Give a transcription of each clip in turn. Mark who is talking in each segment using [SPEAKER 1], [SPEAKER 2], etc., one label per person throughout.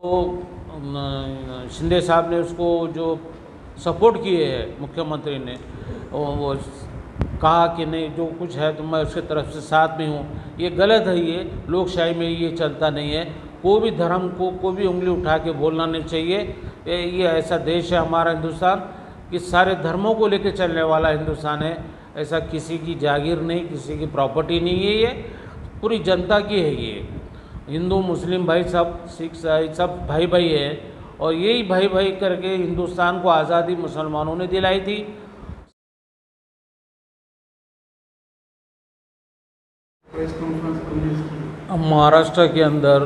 [SPEAKER 1] वो शिंदे साहब ने उसको जो सपोर्ट किए है मुख्यमंत्री ने, वो कहा कि नहीं जो कुछ है तो मैं उसके तरफ से साथ में हूँ। ये गलत है, ये लोकशाही में ये चलता नहीं है। कोई भी धर्म को कोई भी उंगली उठा के बोलना नहीं चाहिए। ये ऐसा देश है हमारा हिंदुस्तान कि सारे धर्मों को लेकर चलने वाला हिंदुस्तान है। ऐसा किसी की जागीर नहीं, किसी की प्रॉपर्टी नहीं है, ये पूरी जनता की है। ये हिंदू मुस्लिम भाई सब, सिख ईसाई सब भाई भाई है, और यही भाई भाई करके हिंदुस्तान को आज़ादी मुसलमानों ने दिलाई थी। महाराष्ट्र के अंदर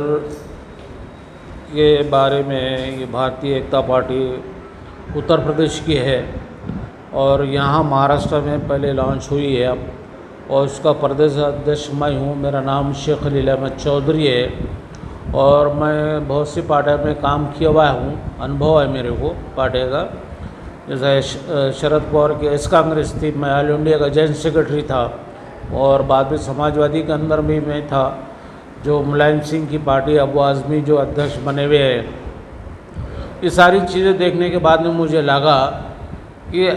[SPEAKER 1] के बारे में ये भारतीय एकता पार्टी उत्तर प्रदेश की है, और यहाँ महाराष्ट्र में पहले लॉन्च हुई है अब, और उसका प्रदेश अध्यक्ष मैं हूँ। मेरा नाम शेख खलील अहमद चौधरी है, और मैं बहुत सी पार्टियों में काम किया हुआ हूँ, अनुभव है मेरे को पार्टी का। जैसे शरद पवार की एस कांग्रेस थी, मैं ऑल इंडिया का जॉइंट सेक्रेटरी था, और बाद में समाजवादी के अंदर भी मैं था। जो मुलायम सिंह की पार्टी अबू आज़मी जो अध्यक्ष बने हुए हैं, ये सारी चीज़ें देखने के बाद में मुझे लगा कि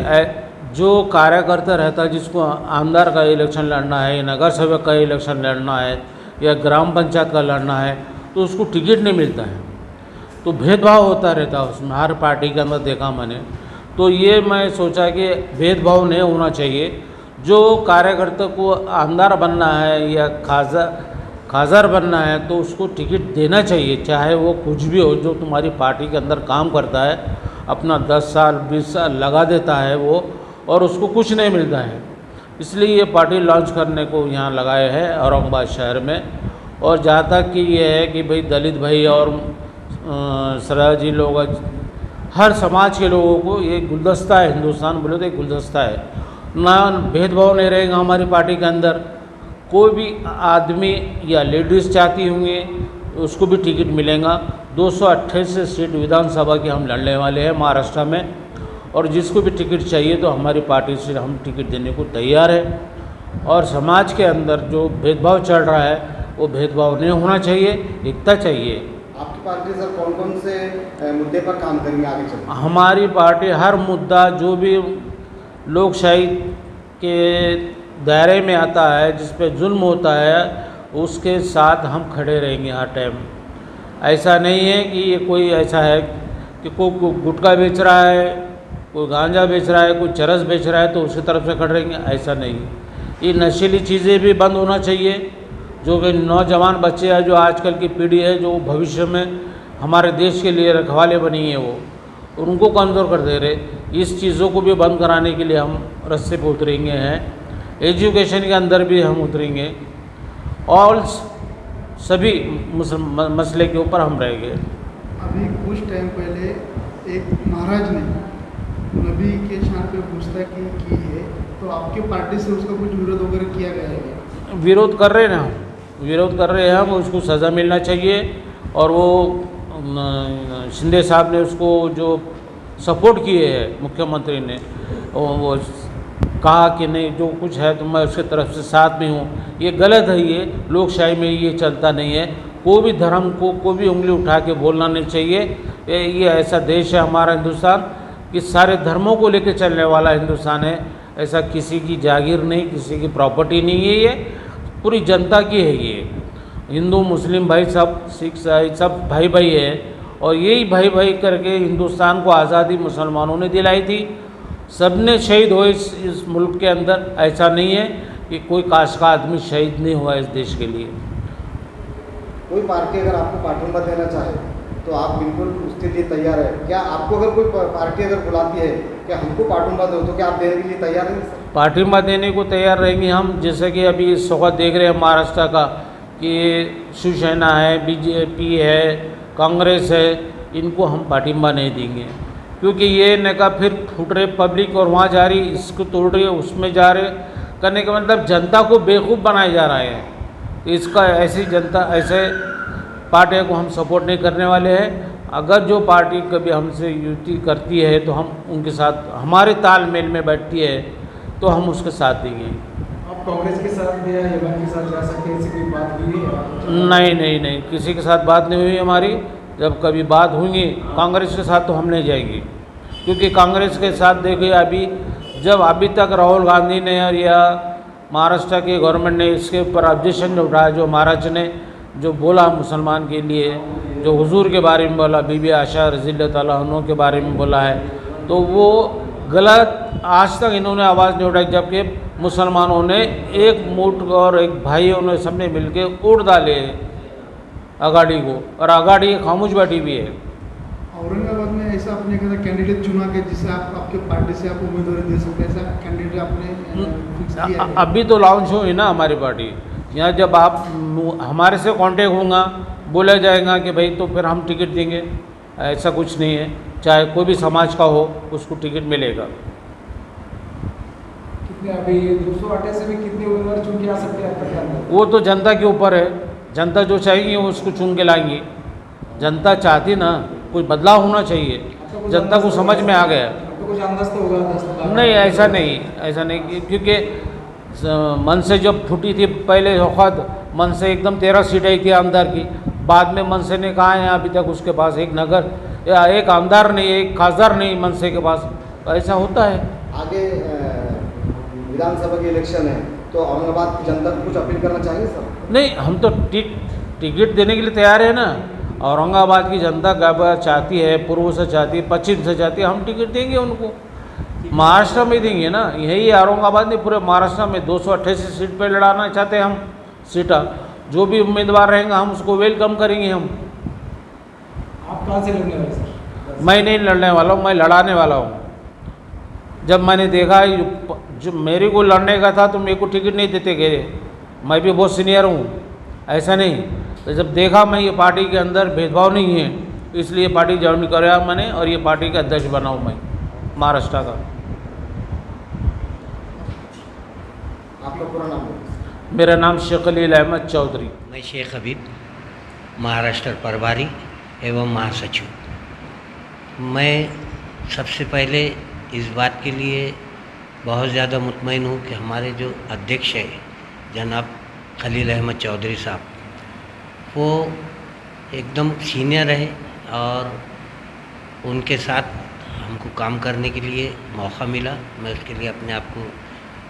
[SPEAKER 1] जो कार्यकर्ता रहता है, जिसको आमदार का इलेक्शन लड़ना है, या नगर सेवक का इलेक्शन लड़ना है, या ग्राम पंचायत का लड़ना है, तो उसको टिकट नहीं मिलता है। तो भेदभाव होता रहता है उसमें, हर पार्टी के अंदर देखा मैंने। तो ये मैं सोचा कि भेदभाव नहीं होना चाहिए। जो कार्यकर्ता को आमदार बनना है या खासदार बनना है तो उसको टिकट देना चाहिए, चाहे वो कुछ भी हो। जो तुम्हारी पार्टी के अंदर काम करता है, अपना 10 साल 20 साल लगा देता है वो, और उसको कुछ नहीं मिलता है। इसलिए ये पार्टी लॉन्च करने को यहाँ लगाए हैं औरंगाबाद शहर में। और जहाँ तक कि ये है कि भाई दलित भाई और सराजी लोग, हर समाज के लोगों को ये गुलदस्ता है, हिंदुस्तान बोले तो एक गुलदस्ता है। ना भेदभाव नहीं रहेगा हमारी पार्टी के अंदर। कोई भी आदमी या लेडीज़ चाहती होंगे उसको भी टिकट मिलेगा। 228 सीट विधानसभा की हम लड़ने वाले हैं महाराष्ट्र में, और जिसको भी टिकट चाहिए तो हमारी पार्टी से हम टिकट देने को तैयार है। और समाज के अंदर जो भेदभाव चल रहा है वो भेदभाव नहीं होना चाहिए, एकता चाहिए।
[SPEAKER 2] आपकी पार्टी सर कौन कौन से मुद्दे पर काम करेंगे आगे चलकर?
[SPEAKER 1] हमारी पार्टी हर मुद्दा जो भी लोकशाही के दायरे में आता है, जिस पे जुल्म होता है, उसके साथ हम खड़े रहेंगे हर टाइम। ऐसा नहीं है कि ये कोई ऐसा है कि कोई गुटखा बेच रहा है, कोई गांजा बेच रहा है, कोई चरस बेच रहा है तो उसकी तरफ से खड़े रहेंगे, ऐसा नहीं। ये नशीली चीज़ें भी बंद होना चाहिए। जो कि नौजवान बच्चे हैं, जो आजकल की पीढ़ी है, जो भविष्य में हमारे देश के लिए रखवाले बनी है, वो उनको कमज़ोर कर दे रहे। इस चीज़ों को भी बंद कराने के लिए हम रास्ते पर उतरेंगे हैं। एजुकेशन के अंदर भी हम उतरेंगे, और सभी मसले के ऊपर हम रहेंगे।
[SPEAKER 3] अभी कुछ टाइम पहले एक महाराज ने नबी के शान पे गुस्ताखी की है, तो आपके पार्टी से उसका कुछ विरोध वगैरह किया गया है?
[SPEAKER 1] विरोध कर रहे हैं ना, विरोध कर रहे हैं हम। उसको सज़ा मिलना चाहिए। और वो शिंदे साहब ने उसको जो सपोर्ट किए है मुख्यमंत्री ने, वो कहा कि नहीं जो कुछ है तो मैं उसके तरफ से साथ में हूँ। ये गलत है, ये लोकशाही में ये चलता नहीं है। कोई भी धर्म को कोई भी उंगली उठा के बोलना नहीं चाहिए। ये ऐसा देश है हमारा हिंदुस्तान कि सारे धर्मों को लेकर चलने वाला हिंदुस्तान है। ऐसा किसी की जागीर नहीं, किसी की प्रॉपर्टी नहीं है, ये पूरी जनता की है। ये हिंदू मुस्लिम भाई सब, सिख ईसाई सब भाई भाई है, और यही भाई भाई करके हिंदुस्तान को आज़ादी मुसलमानों ने दिलाई थी। सबने शहीद हुए इस मुल्क के अंदर। ऐसा नहीं है कि कोई कास्ट का आदमी शहीद नहीं हुआ इस देश के लिए।
[SPEAKER 2] कोई पार्टी अगर आपको पार्टिंबा देना चाहे तो आप बिल्कुल उसके लिए तैयार है क्या? आपको अगर कोई पार्टी अगर बुलाती है कि हमको पार्टिंबा दो, तो क्या आप देने के लिए तैयार हैं?
[SPEAKER 1] पार्टिंबा देने को तैयार रहेंगे हम। जैसे कि अभी इस वक्त देख रहे हैं महाराष्ट्र का कि शिवसेना है, बीजेपी है, कांग्रेस है, इनको हम पार्टिंबा नहीं देंगे। क्योंकि ये न का फिर फूट रहे पब्लिक, और वहाँ जा रही, इसको तोड़ रही है, उसमें जा रहे, करने का मतलब जनता को बेवकूफ़ बनाया जा रहा है। तो इसका ऐसी जनता, ऐसे पार्टियों को हम सपोर्ट नहीं करने वाले हैं। अगर जो पार्टी कभी हमसे युति करती है तो हम उनके साथ, हमारे तालमेल में बैठती है तो हम उसके साथ देंगे।
[SPEAKER 3] आप कांग्रेस के साथ या एमआईएम के साथ जा सकते हैं, ऐसी कोई बात हुई है?
[SPEAKER 1] नहीं, किसी के साथ बात नहीं हुई हमारी। जब कभी बात होंगी कांग्रेस के साथ तो हम नहीं जाएंगे, क्योंकि कांग्रेस के साथ देखिए अभी तक राहुल गांधी ने और या महाराष्ट्र की गवर्नमेंट ने इसके ऊपर ऑब्जेक्शन जो उठाया, जो महाराज ने जो बोला मुसलमान के लिए, जो हुजूर के बारे में बोला, बीबी आयशा रज़ियल्लाहु ताला अन्हा के बारे में बोला है, तो वो गलत आज तक इन्होंने आवाज़ नहीं उठाई, जबकि मुसलमानों ने एक मुठ और एक भाइयों ने सबने मिलके उड़ डाले अगाड़ी को, और अगाड़ी खामोश बैठी भी है।
[SPEAKER 3] औरंगाबाद में ऐसा आपने कहा कैंडिडेट चुना के जिससे आप आपके पार्टी से आप उम्मीदवारी दे सकते हैं, ऐसा कैंडिडेट आपने फिक्स किया है?
[SPEAKER 1] अभी तो लॉन्च हुई ना हमारी पार्टी, यहाँ जब आप हमारे से कांटेक्ट होगा बोला जाएगा कि भाई तो फिर हम टिकट देंगे, ऐसा कुछ नहीं है, चाहे कोई भी समाज का हो उसको टिकट मिलेगा।
[SPEAKER 4] कितने अभी 208 से भी कितने उम्मीदवार चुन के आ सकते हैं आपके अंदर?
[SPEAKER 1] वो तो जनता के ऊपर है, जनता जो चाहेगी उसको चुन के लाएंगी। जनता चाहती ना, कोई बदलाव होना चाहिए, जनता को समझ में आ गया।
[SPEAKER 4] आपको कुछ अंदाज तो होगा?
[SPEAKER 1] नहीं, ऐसा नहीं, क्योंकि मन से जब फूटी थी पहले वक्त मन से एकदम 13 सीट आई थी आमदार की, बाद में मन से ने कहा है अभी तक उसके पास एक नगर या एक आमदार नहीं, एक खासदार नहीं मन से के पास, तो ऐसा होता है।
[SPEAKER 2] आगे विधानसभा के इलेक्शन है, तो औरंगाबाद की जनता को कुछ अपील करना चाहिए सर?
[SPEAKER 1] नहीं, हम तो टिकट देने के लिए तैयार है ना। औरंगाबाद की जनता क्या चाहती है, पूर्व से चाहती है, पश्चिम से चाहती है, हम टिकट देंगे उनको, महाराष्ट्र में देंगे ना। यही औरंगाबाद में पूरे महाराष्ट्र में 288 सीट पे लड़ाना चाहते हैं हम सीटा, जो भी उम्मीदवार रहेंगे हम उसको वेलकम करेंगे। हम
[SPEAKER 4] आप कहाँ से लड़ने वाले सर?
[SPEAKER 1] मैं नहीं लड़ने वाला हूँ, मैं लड़ाने वाला हूँ। जब मैंने देखा जो मेरे को लड़ने का था तो मेरे को टिकट नहीं देते गए, मैं भी बहुत सीनियर हूँ, ऐसा नहीं। तो जब देखा मैं ये पार्टी के अंदर भेदभाव नहीं है, इसलिए पार्टी ज्वाइन कराया मैंने और ये पार्टी का अध्यक्ष बना हूँ मैं महाराष्ट्र का।
[SPEAKER 2] आपका पूरा नाम बताइए।
[SPEAKER 1] मेरा नाम शेख खलील अहमद चौधरी।
[SPEAKER 5] मैं शेख हबीब, महाराष्ट्र प्रभारी एवं महासचिव। मैं सबसे पहले इस बात के लिए बहुत ज़्यादा मुतमईन हूँ कि हमारे जो अध्यक्ष है जनाब खलील अहमद चौधरी साहब, वो एकदम सीनियर है और उनके साथ हमको काम करने के लिए मौका मिला। मैं उसके लिए अपने आप को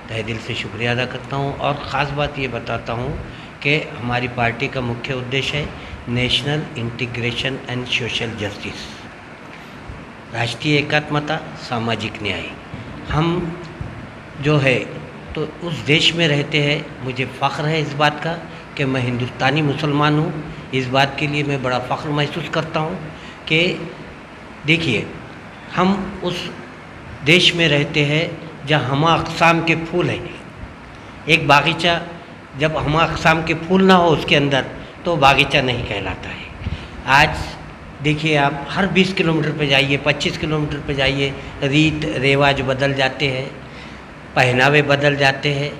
[SPEAKER 5] तहे दिल से शुक्रिया अदा करता हूँ। और ख़ास बात ये बताता हूँ कि हमारी पार्टी का मुख्य उद्देश्य है national integration and social justice, राष्ट्रीय एकात्मता, सामाजिक न्याय। हम जो है तो उस देश में रहते हैं। मुझे फ़ख्र है इस बात का कि मैं हिंदुस्तानी मुसलमान हूँ। इस बात के लिए मैं बड़ा फ़ख्र महसूस करता हूँ कि देखिए, हम उस देश में रहते हैं जहाँ हमा अक़साम के फूल हैं। एक बागीचा जब हमा अक़साम के फूल ना हो उसके अंदर, तो बागीचा नहीं कहलाता है। आज देखिए, आप हर 20 किलोमीटर पे जाइए, 25 किलोमीटर पे जाइए, रीत रिवाज बदल जाते हैं, पहनावे बदल जाते हैं,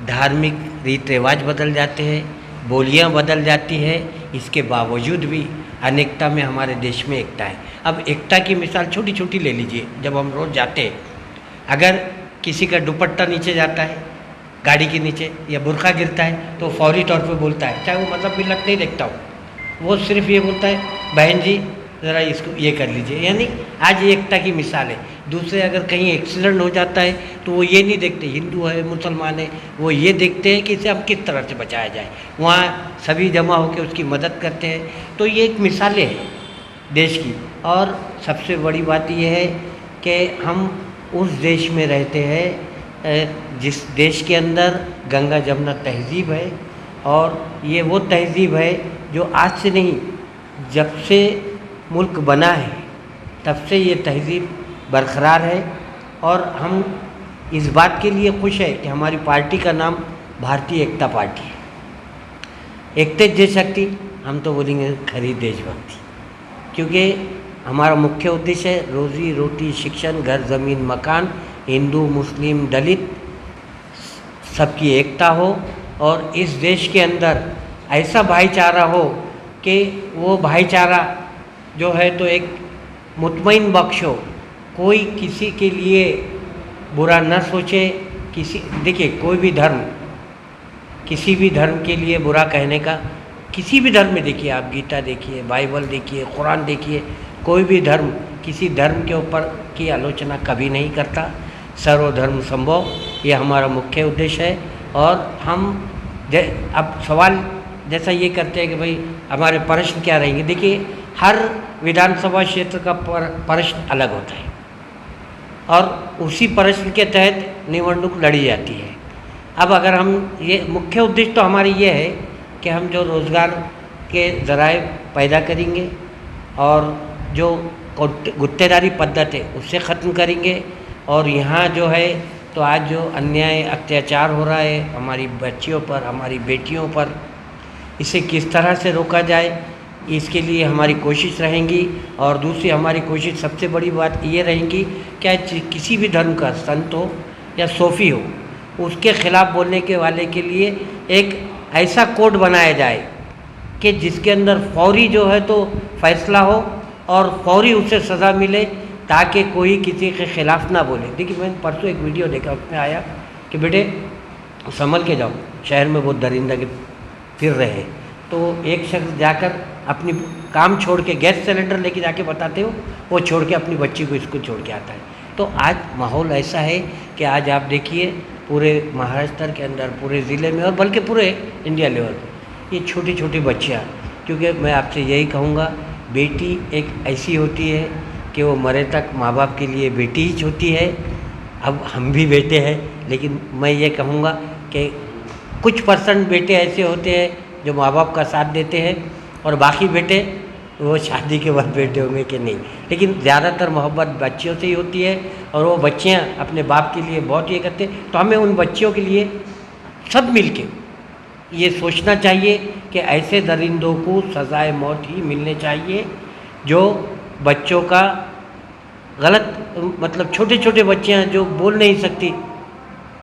[SPEAKER 5] धार्मिक रीत रिवाज बदल जाते हैं, बोलियां बदल जाती है। इसके बावजूद भी अनेकता में हमारे देश में एकता है। अब एकता की मिसाल छोटी छोटी ले लीजिए। जब हम रोज़ जाते हैं, अगर किसी का दुपट्टा नीचे जाता है गाड़ी के नीचे या बुर्का गिरता है तो फौरी तौर पे बोलता है, चाहे वो मतलब मिलत नहीं देखता हो, वो सिर्फ ये बोलता है बहन जी ज़रा इसको ये कर लीजिए। यानी आज ये एकता की मिसाल है। दूसरे अगर कहीं एक्सीडेंट हो जाता है तो वो ये नहीं देखते हिंदू है मुसलमान है, वो ये देखते हैं कि इसे हम किस तरह से बचाया जाए। वहाँ सभी जमा होकर उसकी मदद करते हैं। तो ये एक मिसालें हैं देश की। और सबसे बड़ी बात यह है कि हम उस देश में रहते हैं जिस देश के अंदर गंगा जमुना तहज़ीब है। और ये वो तहज़ीब है जो आज से नहीं, जब से मुल्क बना है तब से ये तहज़ीब बरकरार है। और हम इस बात के लिए खुश है कि हमारी पार्टी का नाम भारतीय एकता पार्टी है। एकता देश शक्ति, हम तो बोलेंगे खरी देशभक्ति, क्योंकि हमारा मुख्य उद्देश्य है रोज़ी रोटी, शिक्षण, घर ज़मीन मकान, हिंदू मुस्लिम दलित सबकी एकता हो। और इस देश के अंदर ऐसा भाईचारा हो कि वो भाईचारा जो है तो एक मुतमईन बख्श हो, कोई किसी के लिए बुरा न सोचे। देखिए, कोई भी धर्म किसी भी धर्म के लिए बुरा कहने का किसी भी धर्म में देखिए, आप गीता देखिए, बाइबल देखिए, कुरान देखिए, कोई भी धर्म किसी धर्म के ऊपर की आलोचना कभी नहीं करता। सर्वधर्म संभव, ये हमारा मुख्य उद्देश्य है। और हम अब सवाल जैसा ये करते हैं कि भाई हमारे प्रश्न क्या रहेंगे। देखिए, हर विधानसभा क्षेत्र का प्रश्न अलग होता है और उसी प्रश्न के तहत निवडणूक लड़ी जाती है। अब अगर हम ये मुख्य उद्देश्य तो हमारी ये है कि हम जो रोज़गार के ज़राए पैदा करेंगे और जो गुत्तेदारी पद्धति है उससे ख़त्म करेंगे। और यहाँ जो है तो आज जो अन्याय अत्याचार हो रहा है हमारी बच्चियों पर, हमारी बेटियों पर, इसे किस तरह से रोका जाए, इसके लिए हमारी कोशिश रहेंगी। और दूसरी हमारी कोशिश सबसे बड़ी बात ये रहेगी कि किसी भी धर्म का संत हो या सूफी हो, उसके खिलाफ बोलने के वाले के लिए एक ऐसा कोड बनाया जाए कि जिसके अंदर फौरी जो है तो फैसला हो और फौरी उसे सज़ा मिले, ताकि कोई किसी के खिलाफ ना बोले। देखिए, मैंने परसों एक वीडियो देखा, उसमें आया कि बेटे संभल के जाओ, शहर में बहुत दरिंदा के फिर रहे हैं। तो एक शख्स जाकर अपनी काम छोड़ के गैस सिलेंडर लेके जाके बताते हो, वो छोड़ के अपनी बच्ची को स्कूल छोड़ के आता है। तो आज माहौल ऐसा है कि आज आप देखिए पूरे महाराष्ट्र के अंदर, पूरे ज़िले में और बल्कि पूरे इंडिया लेवल पर ये छोटी छोटी बच्चियाँ, क्योंकि मैं आपसे यही कहूँगा, बेटी एक ऐसी होती है कि वो मरे तक माँ बाप के लिए बेटी ही होती है। अब हम भी बेटे हैं, लेकिन मैं ये कहूँगा कि कुछ % बेटे ऐसे होते हैं जो माँ बाप का साथ देते हैं और बाकी बेटे वो शादी के बाद बेटे होंगे कि नहीं, लेकिन ज़्यादातर मोहब्बत बच्चियों से ही होती है और वो बच्चियाँ अपने बाप के लिए बहुत ये करते हैं। तो हमें उन बच्चियों के लिए सब मिलके ये सोचना चाहिए कि ऐसे दरिंदों को सज़ाए मौत ही मिलने चाहिए जो बच्चों का गलत, मतलब छोटे छोटे बच्चियाँ जो बोल नहीं सकती,